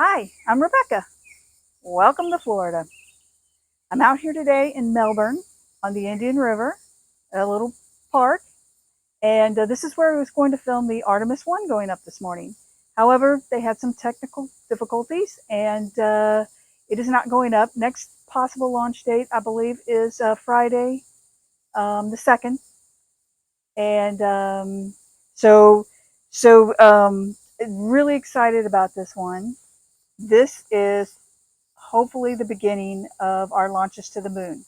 Hi, I'm Rebecca. Welcome to Florida. I'm out here today in Melbourne on the Indian River, a little park, and this is where I was going to film the Artemis 1 going up this morning. However, they had some technical difficulties and it is not going up. Next possible launch date, I believe, is Friday, the 2nd. And so, so really excited about this one. This is hopefully the beginning of our launches to the moon.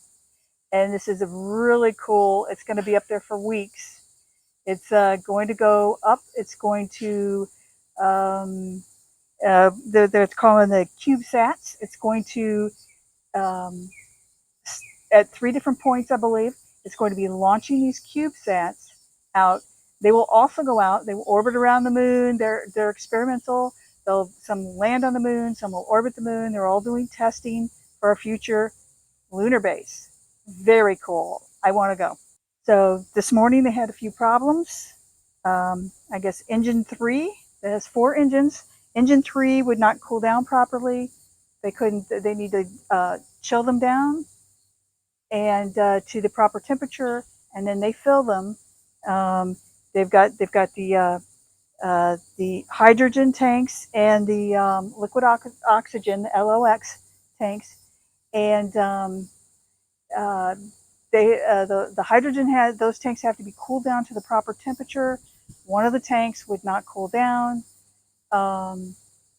And this is a really cool, it's going to be up there for weeks. It's going to go up. It's going to, they're calling the cubesats. It's going to, um, at 3 different points, I believe, it's going to be launching these cubesats out. They will also go out. They will orbit around the moon. They're experimental. Some land on the moon. Some will orbit the moon. They're all doing testing for a future lunar base. Very cool. I want to go. So this morning they had a few problems. I guess engine 3, that has 4 engines. Engine 3 would not cool down properly. They need to chill them down and to the proper temperature, and then they fill them. They've got the hydrogen tanks and the liquid oxygen, the LOX tanks, and the hydrogen those tanks have to be cooled down to the proper temperature. One of the tanks would not cool down,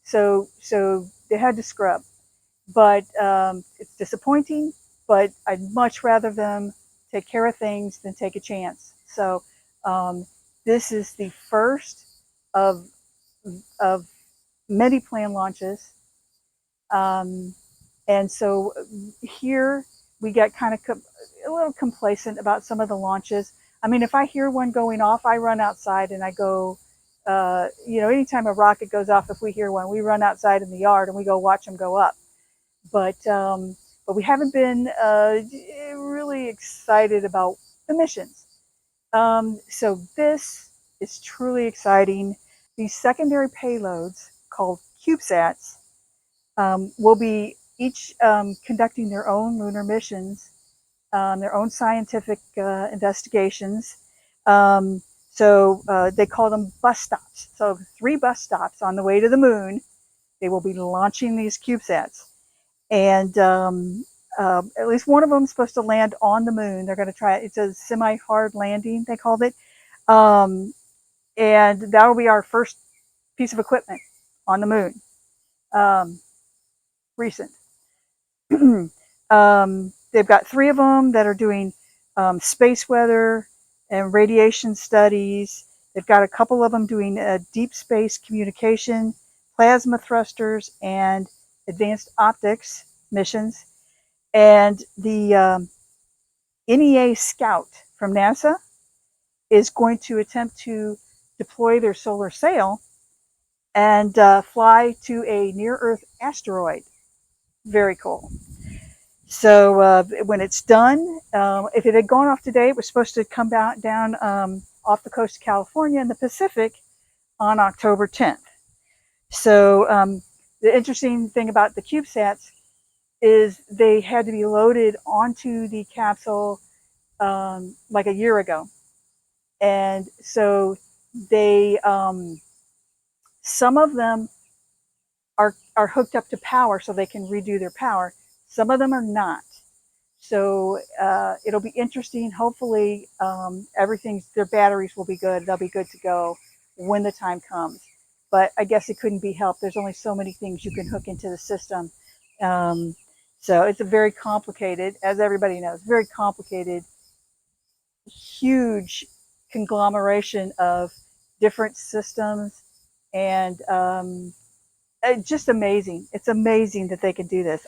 so they had to scrub. But it's disappointing. But I'd much rather them take care of things than take a chance. So this is the first of many planned launches. And so here we get kind of a little complacent about some of the launches. I mean, if I hear one going off, I run outside and I go, anytime a rocket goes off, if we hear one, we run outside in the yard and we go watch them go up. But we haven't been really excited about the missions. So this is truly exciting. These secondary payloads called cubesats will be each conducting their own lunar missions, their own scientific investigations. So they call them bus stops. So 3 bus stops on the way to the moon. They will be launching these cubesats. And at least one of them is supposed to land on the moon. They're going to try it. It's a semi-hard landing, they called it. And that will be our first piece of equipment on the moon. Recent. They've got 3 of them that are doing space weather and radiation studies. They've got a couple of them doing deep space communication, plasma thrusters, and advanced optics missions. And the NEA Scout from NASA is going to attempt to deploy their solar sail and fly to a near-Earth asteroid. Very cool. So when it's done, if it had gone off today, it was supposed to come down off the coast of California in the Pacific on October 10th. So the interesting thing about the CubeSats is they had to be loaded onto the capsule like a year ago. And so they, some of them are hooked up to power so they can redo their power. Some of them are not. So it'll be interesting. Hopefully their batteries will be good. They'll be good to go when the time comes. But I guess it couldn't be helped. There's only so many things you can hook into the system. So it's a very complicated, as everybody knows, very complicated, huge conglomeration of different systems, and just amazing. It's amazing that they can do this.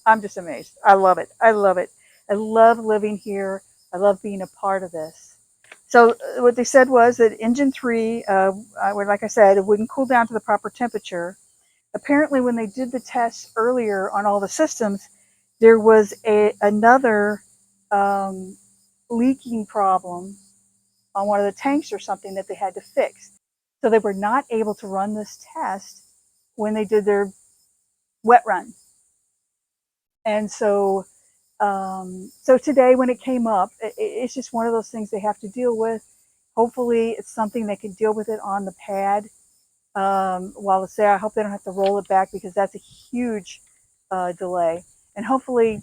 I'm just amazed. I love it. I love it. I love living here. I love being a part of this. So what they said was that engine 3, like I said, it wouldn't cool down to the proper temperature. Apparently, when they did the tests earlier on all the systems, there was another leaking problem on one of the tanks or something that they had to fix. So they were not able to run this test when they did their wet run. And so, so today when it came up, it's just one of those things they have to deal with. Hopefully it's something they can deal with it on the pad. While it's there, I hope they don't have to roll it back, because that's a huge delay. And hopefully,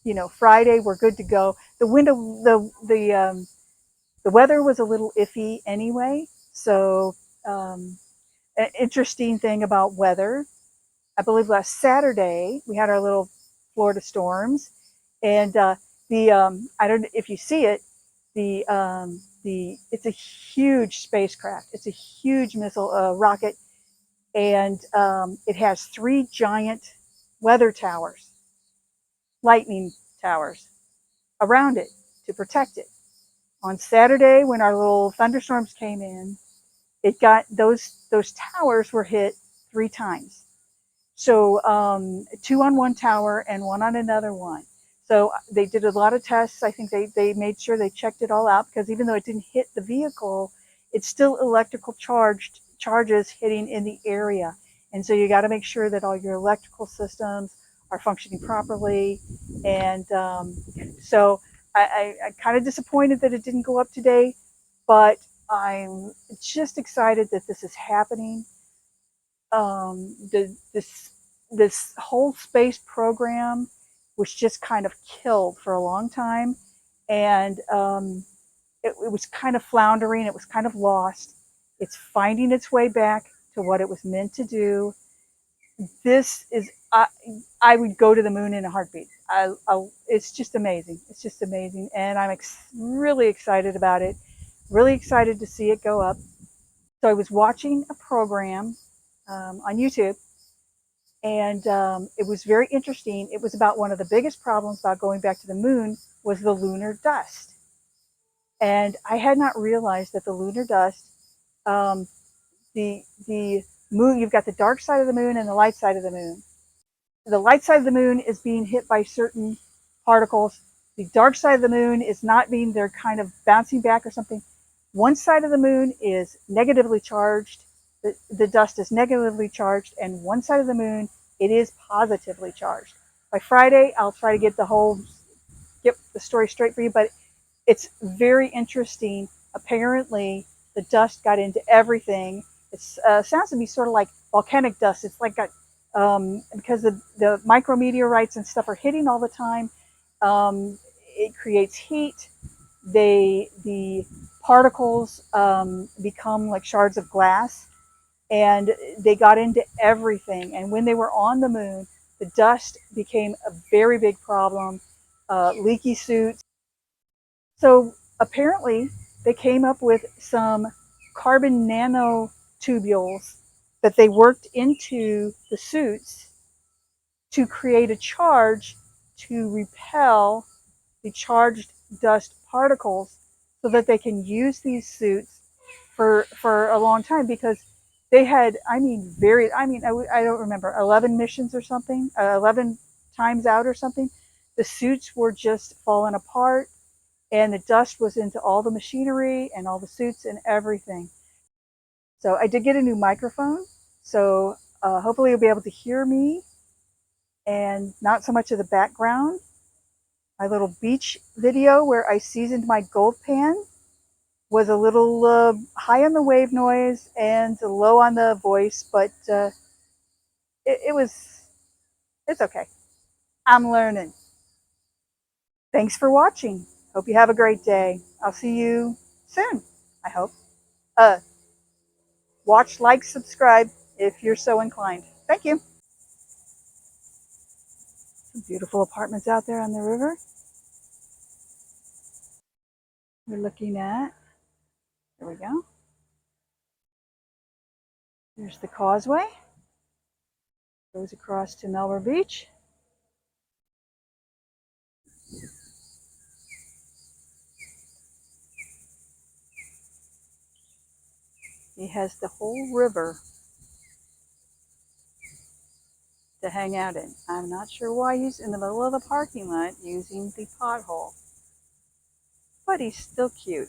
you know, Friday we're good to go. The window, the weather was a little iffy anyway. So an interesting thing about weather, I believe last Saturday we had our little Florida storms, and I don't know if you see it, the it's a huge spacecraft. It's a huge missile rocket, and it has 3 giant weather towers, lightning towers around it to protect it. On Saturday, when our little thunderstorms came in, it got those towers were hit 3 times. So 2 on one tower and 1 on another one. So they did a lot of tests. I think they made sure they checked it all out, because even though it didn't hit the vehicle, it's still electrical charges hitting in the area. And so you got to make sure that all your electrical systems are functioning properly. And so I'm kind of disappointed that it didn't go up today, but I'm just excited that this is happening. This whole space program was just kind of killed for a long time, and it was kind of floundering. It was kind of lost. It's finding its way back to what it was meant to do. This is I would go to the moon in a heartbeat. It's just amazing. It's just amazing, and I'm really excited about it. Really excited to see it go up. So I was watching a program on YouTube, and it was very interesting. It was about one of the biggest problems about going back to the moon was the lunar dust. And I had not realized that the lunar dust, the moon, you've got the dark side of the moon and the light side of the moon. The light side of the moon is being hit by certain particles. The dark side of the moon is not being, they're kind of bouncing back or something. One side of the moon is negatively charged. The dust is negatively charged, and one side of the moon, it is positively charged. By Friday, I'll try to get the story straight for you, but it's very interesting. Apparently, the dust got into everything. It sounds to me sort of like volcanic dust. It's like got, because the micrometeorites and stuff are hitting all the time, it creates heat. The particles become like shards of glass, and they got into everything. And when they were on the moon, the dust became a very big problem, leaky suits. So apparently they came up with some carbon nanotubules that they worked into the suits to create a charge to repel the charged dust particles, so that they can use these suits for a long time, because they had, I don't remember, 11 missions or something, 11 times out or something. The suits were just falling apart, and the dust was into all the machinery and all the suits and everything. So I did get a new microphone, so hopefully you'll be able to hear me and not so much of the background. My little beach video where I seasoned my gold pan was a little high on the wave noise and low on the voice, but it's okay. I'm learning. Thanks for watching. Hope you have a great day. I'll see you soon, I hope. Watch, like, subscribe if you're so inclined. Thank you. Some beautiful apartments out there on the river. We're looking at, there we go. There's the causeway. Goes across to Melbourne Beach. He has the whole river to hang out in. I'm not sure why he's in the middle of the parking lot using the pothole, but he's still cute.